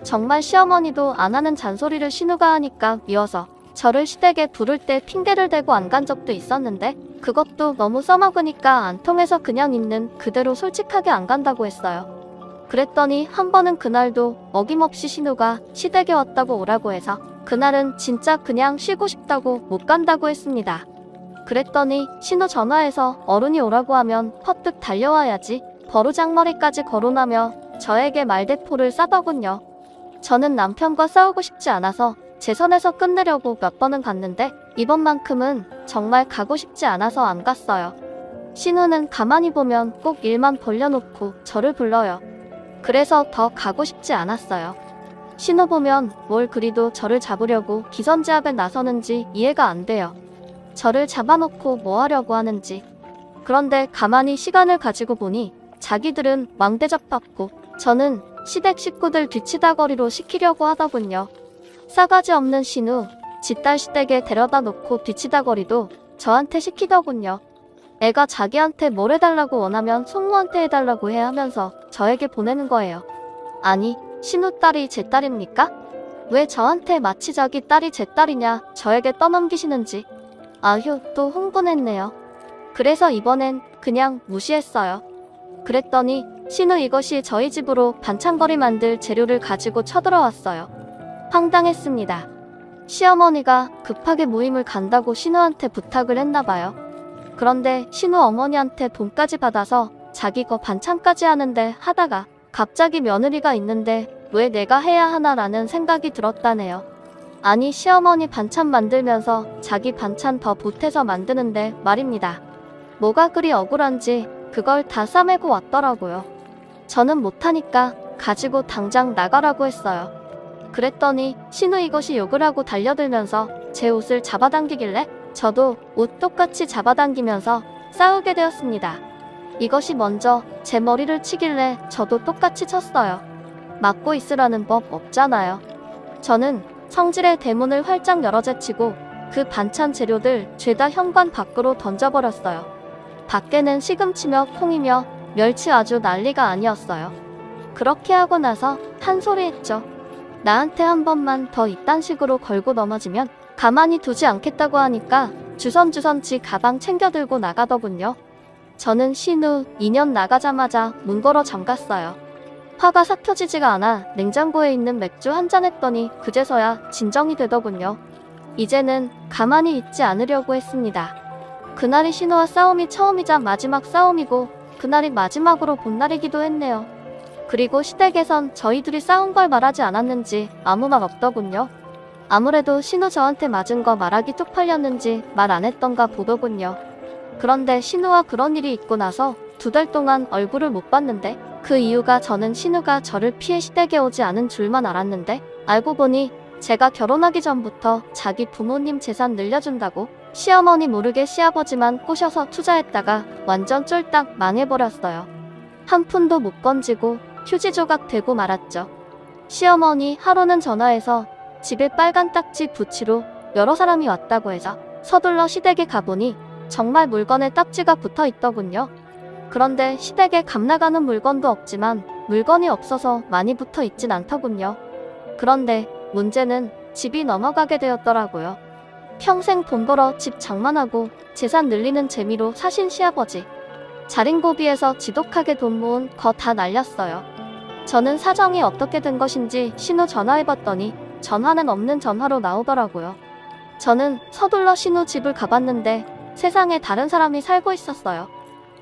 정말 시어머니도 안 하는 잔소리를 신우가 하니까 미워서 저를 시댁에 부를 때 핑계를 대고 안 간 적도 있었는데 그것도 너무 써먹으니까 안 통해서 그냥 있는 그대로 솔직하게 안 간다고 했어요. 그랬더니 한 번은 그날도 어김없이 신우가 시댁에 왔다고 오라고 해서 그날은 진짜 그냥 쉬고 싶다고 못 간다고 했습니다. 그랬더니 신우 전화해서 어른이 오라고 하면 퍼뜩 달려와야지 버르장머리까지 거론하며 저에게 말대포를 싸더군요. 저는 남편과 싸우고 싶지 않아서 제 선에서 끝내려고 몇 번은 갔는데 이번만큼은 정말 가고 싶지 않아서 안 갔어요. 신우는 가만히 보면 꼭 일만 벌려놓고 저를 불러요. 그래서 더 가고 싶지 않았어요. 신우 보면 뭘 그리도 저를 잡으려고 기선제압에 나서는지 이해가 안 돼요. 저를 잡아놓고 뭐 하려고 하는지. 그런데 가만히 시간을 가지고 보니 자기들은 왕대접 받고 저는 시댁 식구들 뒤치다거리로 시키려고 하더군요. 싸가지 없는 신우, 지 딸 시댁에 데려다 놓고 뒤치다거리도 저한테 시키더군요. 애가 자기한테 뭘 해달라고 원하면 손모한테 해달라고 해 하면서 저에게 보내는 거예요. 아니, 신우 딸이 제 딸입니까? 왜 저한테 마치 자기 딸이 제 딸이냐 저에게 떠넘기시는지. 아휴, 또 흥분했네요. 그래서 이번엔 그냥 무시했어요. 그랬더니 신우 이것이 저희 집으로 반찬거리 만들 재료를 가지고 쳐들어왔어요. 황당했습니다. 시어머니가 급하게 모임을 간다고 신우한테 부탁을 했나봐요. 그런데 신우 어머니한테 돈까지 받아서 자기 거 반찬까지 하는데 하다가 갑자기 며느리가 있는데 왜 내가 해야 하나라는 생각이 들었다네요. 아니, 시어머니 반찬 만들면서 자기 반찬 더 보태서 만드는데 말입니다. 뭐가 그리 억울한지 그걸 다 싸매고 왔더라고요. 저는 못하니까 가지고 당장 나가라고 했어요. 그랬더니 신우 이것이 욕을 하고 달려들면서 제 옷을 잡아당기길래 저도 옷 똑같이 잡아당기면서 싸우게 되었습니다. 이것이 먼저 제 머리를 치길래 저도 똑같이 쳤어요. 맞고 있으라는 법 없잖아요. 저는 성질의 대문을 활짝 열어제치고 그 반찬 재료들 죄다 현관 밖으로 던져버렸어요. 밖에는 시금치며 콩이며 멸치 아주 난리가 아니었어요. 그렇게 하고 나서 한 소리 했죠. 나한테 한 번만 더 이딴 식으로 걸고 넘어지면 가만히 두지 않겠다고 하니까 주섬주섬 지 가방 챙겨 들고 나가더군요. 저는 신우 2년 나가자마자 문 걸어 잠갔어요. 화가 삭혀지지가 않아 냉장고에 있는 맥주 한 잔 했더니 그제서야 진정이 되더군요. 이제는 가만히 있지 않으려고 했습니다. 그날이 신우와 싸움이 처음이자 마지막 싸움이고 그날이 마지막으로 본 날이기도 했네요. 그리고 시댁에선 저희 둘이 싸운 걸 말하지 않았는지 아무 말 없더군요. 아무래도 신우 저한테 맞은 거 말하기 쪽팔렸는지 말 안 했던가 보더군요. 그런데 신우와 그런 일이 있고 나서 2달 동안 얼굴을 못 봤는데 그 이유가 저는 신우가 저를 피해 시댁에 오지 않은 줄만 알았는데 알고 보니 제가 결혼하기 전부터 자기 부모님 재산 늘려준다고 시어머니 모르게 시아버지만 꼬셔서 투자했다가 완전 쫄딱 망해버렸어요. 한 푼도 못 건지고 휴지 조각 되고 말았죠. 시어머니 하루는 전화해서 집에 빨간 딱지 붙이로 여러 사람이 왔다고 해서 서둘러 시댁에 가보니 정말 물건에 딱지가 붙어 있더군요. 그런데 시댁에 값 나가는 물건도 없지만 물건이 없어서 많이 붙어 있진 않더군요. 그런데 문제는 집이 넘어가게 되었더라고요. 평생 돈 벌어 집 장만하고 재산 늘리는 재미로 사신 시아버지. 자린고비에서 지독하게 돈 모은 거 다 날렸어요. 저는 사정이 어떻게 된 것인지 신우 전화해봤더니 전화는 없는 전화로 나오더라고요. 저는 서둘러 신우 집을 가봤는데 세상에 다른 사람이 살고 있었어요.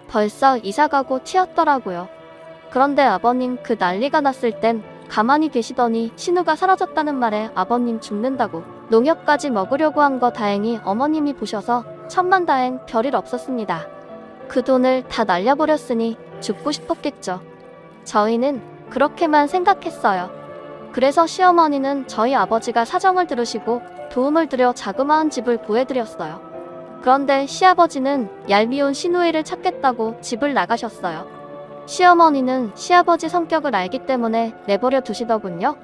벌써 이사가고 튀었더라고요. 그런데 아버님 그 난리가 났을 땐 가만히 계시더니 신우가 사라졌다는 말에 아버님 죽는다고 농협까지 먹으려고 한 거 다행히 어머님이 보셔서 천만다행 별일 없었습니다. 그 돈을 다 날려버렸으니 죽고 싶었겠죠. 저희는 그렇게만 생각했어요. 그래서 시어머니는 저희 아버지가 사정을 들으시고 도움을 들여 자그마한 집을 구해드렸어요. 그런데 시아버지는 얄미운 시누이를 찾겠다고 집을 나가셨어요. 시어머니는 시아버지 성격을 알기 때문에 내버려 두시더군요.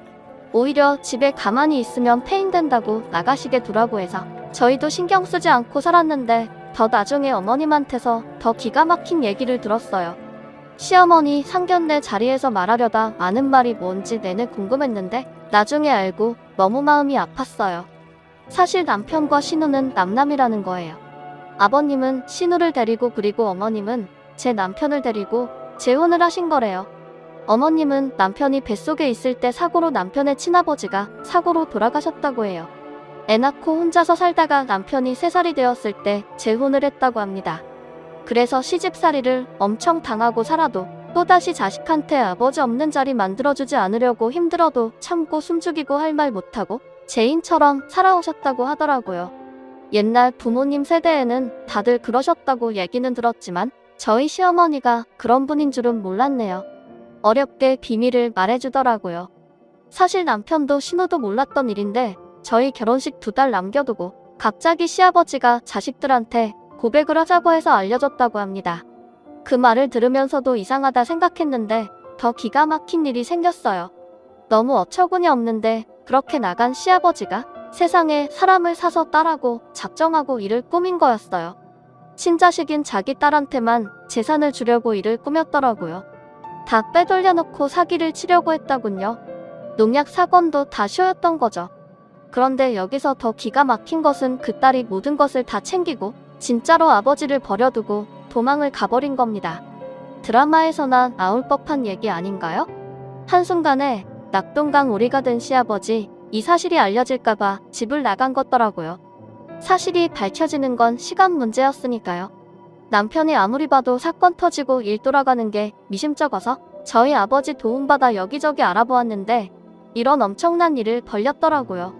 오히려 집에 가만히 있으면 폐인된다고 나가시게 두라고 해서 저희도 신경 쓰지 않고 살았는데 더 나중에 어머님한테서 더 기가 막힌 얘기를 들었어요. 시어머니 상견례 자리에서 말하려다 아는 말이 뭔지 내내 궁금했는데 나중에 알고 너무 마음이 아팠어요. 사실 남편과 신우는 남남이라는 거예요. 아버님은 신우를 데리고 그리고 어머님은 제 남편을 데리고 재혼을 하신 거래요. 어머님은 남편이 뱃속에 있을 때 사고로 남편의 친아버지가 사고로 돌아가셨다고 해요. 애 낳고 혼자서 살다가 남편이 3살이 되었을 때 재혼을 했다고 합니다. 그래서 시집살이를 엄청 당하고 살아도 또다시 자식한테 아버지 없는 자리 만들어주지 않으려고 힘들어도 참고 숨죽이고 할 말 못하고 죄인처럼 살아오셨다고 하더라고요. 옛날 부모님 세대에는 다들 그러셨다고 얘기는 들었지만 저희 시어머니가 그런 분인 줄은 몰랐네요. 어렵게 비밀을 말해주더라고요. 사실 남편도 신우도 몰랐던 일인데 저희 결혼식 2달 남겨두고 갑자기 시아버지가 자식들한테 고백을 하자고 해서 알려줬다고 합니다. 그 말을 들으면서도 이상하다 생각했는데 더 기가 막힌 일이 생겼어요. 너무 어처구니 없는데 그렇게 나간 시아버지가 세상에 사람을 사서 딸하고 작정하고 일을 꾸민 거였어요. 친자식인 자기 딸한테만 재산을 주려고 일을 꾸몄더라고요. 다 빼돌려놓고 사기를 치려고 했다군요. 농약 사건도 다 쇼였던 거죠. 그런데 여기서 더 기가 막힌 것은 그 딸이 모든 것을 다 챙기고 진짜로 아버지를 버려두고 도망을 가버린 겁니다. 드라마에서나 나올 법한 얘기 아닌가요? 한순간에 낙동강 오리가 된 시아버지, 이 사실이 알려질까봐 집을 나간 것더라고요. 사실이 밝혀지는 건 시간 문제였으니까요. 남편이 아무리 봐도 사건 터지고 일 돌아가는 게 미심쩍어서 저희 아버지 도움받아 여기저기 알아보았는데 이런 엄청난 일을 벌였더라고요.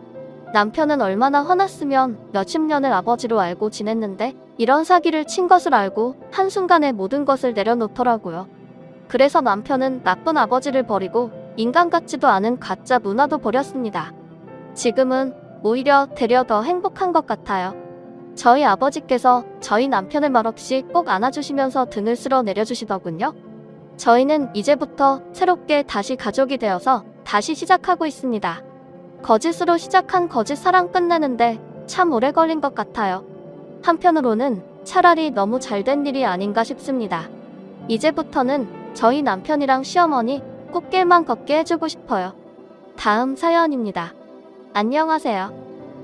남편은 얼마나 화났으면 몇십 년을 아버지로 알고 지냈는데 이런 사기를 친 것을 알고 한순간에 모든 것을 내려놓더라고요. 그래서 남편은 나쁜 아버지를 버리고 인간 같지도 않은 가짜 누나도 버렸습니다. 지금은 오히려 되려 더 행복한 것 같아요. 저희 아버지께서 저희 남편의 말없이 꼭 안아주시면서 등을 쓸어 내려주시더군요. 저희는 이제부터 새롭게 다시 가족이 되어서 다시 시작하고 있습니다. 거짓으로 시작한 거짓 사랑 끝내는데 참 오래 걸린 것 같아요. 한편으로는 차라리 너무 잘된 일이 아닌가 싶습니다. 이제부터는 저희 남편이랑 시어머니 꽃길만 걷게 해주고 싶어요. 다음 사연입니다. 안녕하세요.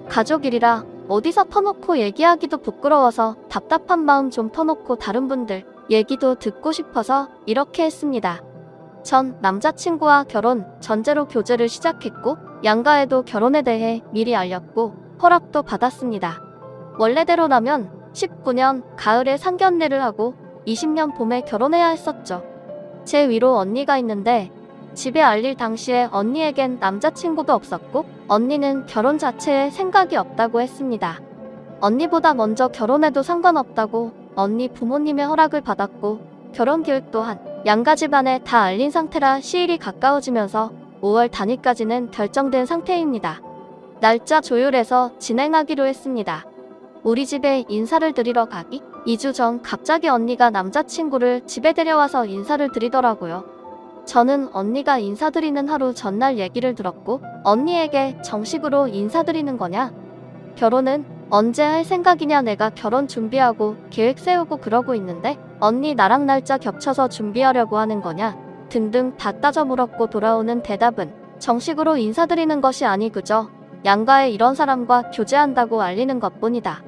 가족 일이라 어디서 터놓고 얘기하기도 부끄러워서 답답한 마음 좀 터놓고 다른 분들 얘기도 듣고 싶어서 이렇게 했습니다. 전 남자친구와 결혼 전제로 교제를 시작했고 양가에도 결혼에 대해 미리 알렸고 허락도 받았습니다. 원래대로라면 19년 가을에 상견례를 하고 20년 봄에 결혼해야 했었죠. 제 위로 언니가 있는데 집에 알릴 당시에 언니에겐 남자친구도 없었고 언니는 결혼 자체에 생각이 없다고 했습니다. 언니보다 먼저 결혼해도 상관없다고 언니 부모님의 허락을 받았고 결혼 계획 또한 양가 집안에 다 알린 상태라 시일이 가까워지면서 5월 단위까지는 결정된 상태입니다. 날짜 조율해서 진행하기로 했습니다. 우리 집에 인사를 드리러 가기 2주 전 갑자기 언니가 남자친구를 집에 데려와서 인사를 드리더라고요. 저는 언니가 인사드리는 하루 전날 얘기를 들었고 언니에게 정식으로 인사드리는 거냐? 결혼은 언제 할 생각이냐? 내가 결혼 준비하고 계획 세우고 그러고 있는데 언니 나랑 날짜 겹쳐서 준비하려고 하는 거냐? 등등 다 따져 물었고 돌아오는 대답은 정식으로 인사드리는 것이 아니 그저 양가에 이런 사람과 교제한다고 알리는 것뿐이다.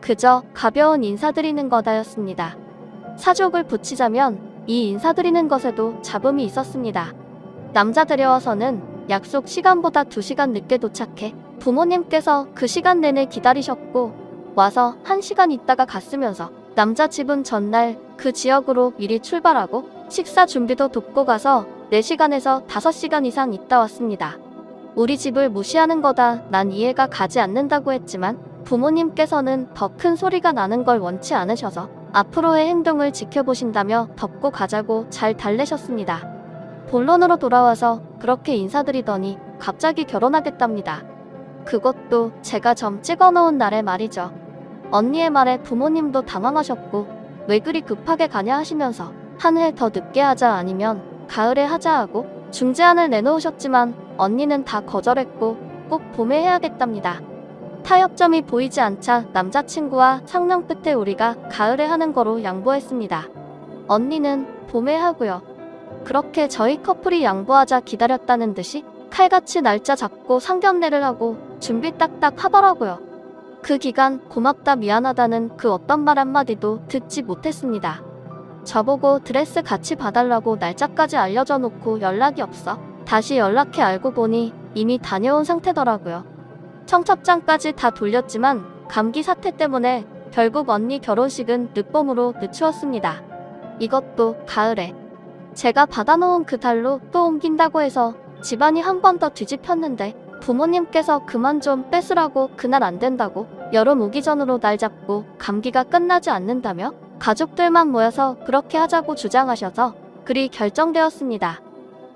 그저 가벼운 인사드리는 거다였습니다. 사족을 붙이자면 이 인사드리는 것에도 잡음이 있었습니다. 남자 데려와서는 약속 시간보다 2시간 늦게 도착해 부모님께서 그 시간 내내 기다리셨고 와서 1시간 있다가 갔으면서 남자 집은 전날 그 지역으로 미리 출발하고 식사 준비도 돕고 가서 4시간에서 5시간 이상 있다 왔습니다. 우리 집을 무시하는 거다 난 이해가 가지 않는다고 했지만 부모님께서는 더 큰 소리가 나는 걸 원치 않으셔서 앞으로의 행동을 지켜보신다며 덮고 가자고 잘 달래셨습니다. 본론으로 돌아와서 그렇게 인사드리더니 갑자기 결혼하겠답니다. 그것도 제가 점 찍어놓은 날의 말이죠. 언니의 말에 부모님도 당황하셨고 왜 그리 급하게 가냐 하시면서 한 해 더 늦게 하자 아니면 가을에 하자 하고 중재안을 내놓으셨지만 언니는 다 거절했고 꼭 봄에 해야겠답니다. 타협점이 보이지 않자 남자친구와 상명 끝에 우리가 가을에 하는 거로 양보했습니다. 언니는 봄에 하고요. 그렇게 저희 커플이 양보하자 기다렸다는 듯이 칼같이 날짜 잡고 상견례를 하고 준비 딱딱 하더라고요. 그 기간 고맙다 미안하다는 그 어떤 말 한마디도 듣지 못했습니다. 저보고 드레스 같이 봐달라고 날짜까지 알려줘 놓고 연락이 없어. 다시 연락해 알고 보니 이미 다녀온 상태더라고요. 청첩장까지 다 돌렸지만 감기 사태 때문에 결국 언니 결혼식은 늦봄으로 늦추었습니다. 이것도 가을에. 제가 받아놓은 그 달로 또 옮긴다고 해서 집안이 한 번 더 뒤집혔는데 부모님께서 그만 좀 뺏으라고 그날 안 된다고 여름 오기 전으로 날 잡고 감기가 끝나지 않는다며 가족들만 모여서 그렇게 하자고 주장하셔서 그리 결정되었습니다.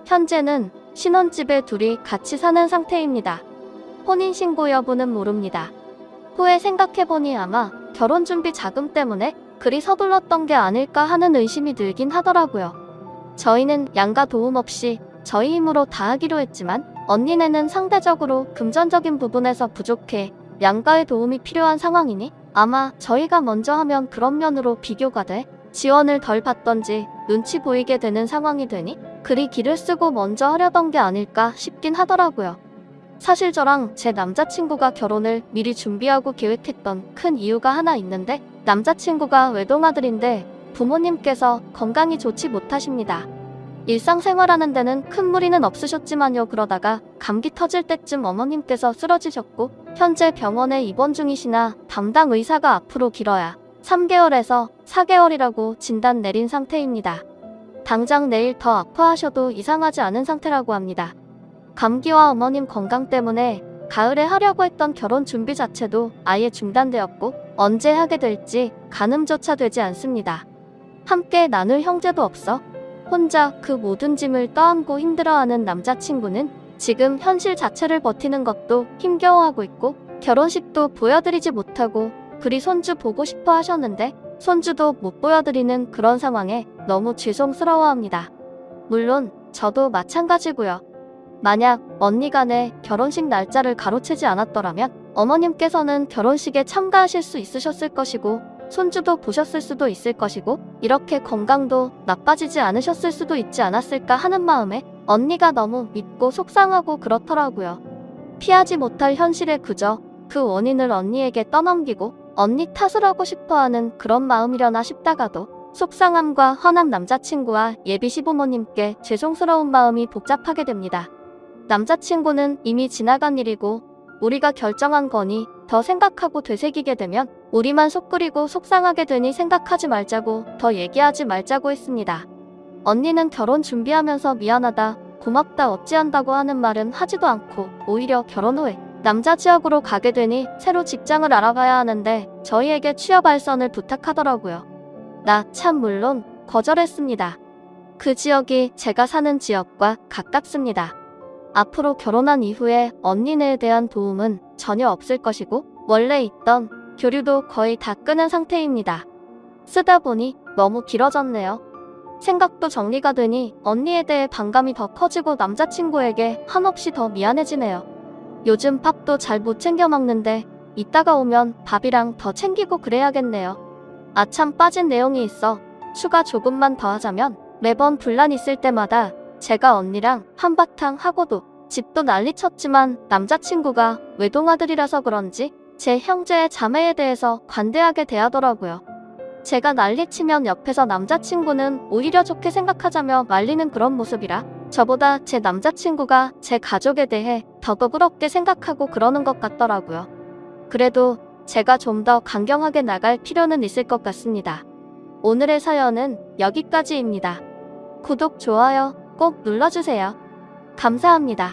현재는 신혼집에 둘이 같이 사는 상태입니다. 혼인신고 여부는 모릅니다. 후에 생각해보니 아마 결혼준비 자금 때문에 그리 서둘렀던 게 아닐까 하는 의심이 들긴 하더라고요. 저희는 양가 도움 없이 저희 힘으로 다 하기로 했지만 언니네는 상대적으로 금전적인 부분에서 부족해 양가의 도움이 필요한 상황이니 아마 저희가 먼저 하면 그런 면으로 비교가 돼 지원을 덜 받던지 눈치 보이게 되는 상황이 되니 그리 기를 쓰고 먼저 하려던 게 아닐까 싶긴 하더라고요. 사실 저랑 제 남자친구가 결혼을 미리 준비하고 계획했던 큰 이유가 하나 있는데 남자친구가 외동아들인데 부모님께서 건강이 좋지 못하십니다. 일상생활하는 데는 큰 무리는 없으셨지만요. 그러다가 감기 터질 때쯤 어머님께서 쓰러지셨고 현재 병원에 입원 중이시나 담당 의사가 앞으로 길어야 3개월에서 4개월이라고 진단 내린 상태입니다. 당장 내일 더 아파하셔도 이상하지 않은 상태라고 합니다. 감기와 어머님 건강 때문에 가을에 하려고 했던 결혼 준비 자체도 아예 중단되었고 언제 하게 될지 가늠조차 되지 않습니다. 함께 나눌 형제도 없어 혼자 그 모든 짐을 떠안고 힘들어하는 남자친구는 지금 현실 자체를 버티는 것도 힘겨워하고 있고 결혼식도 보여드리지 못하고 그리 손주 보고 싶어 하셨는데 손주도 못 보여드리는 그런 상황에 너무 죄송스러워합니다. 물론 저도 마찬가지고요. 만약 언니간에 결혼식 날짜를 가로채지 않았더라면 어머님께서는 결혼식에 참가하실 수 있으셨을 것이고 손주도 보셨을 수도 있을 것이고 이렇게 건강도 나빠지지 않으셨을 수도 있지 않았을까 하는 마음에 언니가 너무 밉고 속상하고 그렇더라고요. 피하지 못할 현실에 그저 그 원인을 언니에게 떠넘기고 언니 탓을 하고 싶어하는 그런 마음이려나 싶다가도 속상함과 화난 남자친구와 예비 시부모님께 죄송스러운 마음이 복잡하게 됩니다. 남자친구는 이미 지나간 일이고 우리가 결정한 거니 더 생각하고 되새기게 되면 우리만 속 끓이고 속상하게 되니 생각하지 말자고 더 얘기하지 말자고 했습니다. 언니는 결혼 준비하면서 미안하다, 고맙다 어찌한다고 하는 말은 하지도 않고 오히려 결혼 후에 남자 지역으로 가게 되니 새로 직장을 알아봐야 하는데 저희에게 취업 알선을 부탁하더라고요. 나 참 물론 거절했습니다. 그 지역이 제가 사는 지역과 가깝습니다. 앞으로 결혼한 이후에 언니네에 대한 도움은 전혀 없을 것이고 원래 있던 교류도 거의 다 끊은 상태입니다. 쓰다 보니 너무 길어졌네요. 생각도 정리가 되니 언니에 대해 반감이 더 커지고 남자친구에게 한없이 더 미안해지네요. 요즘 밥도 잘 못 챙겨 먹는데 이따가 오면 밥이랑 더 챙기고 그래야겠네요. 아참 빠진 내용이 있어 추가 조금만 더 하자면 매번 분란 있을 때마다 제가 언니랑 한바탕 하고도 집도 난리쳤지만 남자친구가 외동아들이라서 그런지 제 형제의 자매에 대해서 관대하게 대하더라고요. 제가 난리치면 옆에서 남자친구는 오히려 좋게 생각하자며 말리는 그런 모습이라 저보다 제 남자친구가 제 가족에 대해 더 부끄럽게 생각하고 그러는 것 같더라고요. 그래도 제가 좀 더 강경하게 나갈 필요는 있을 것 같습니다. 오늘의 사연은 여기까지입니다. 구독, 좋아요 꼭 눌러주세요. 감사합니다.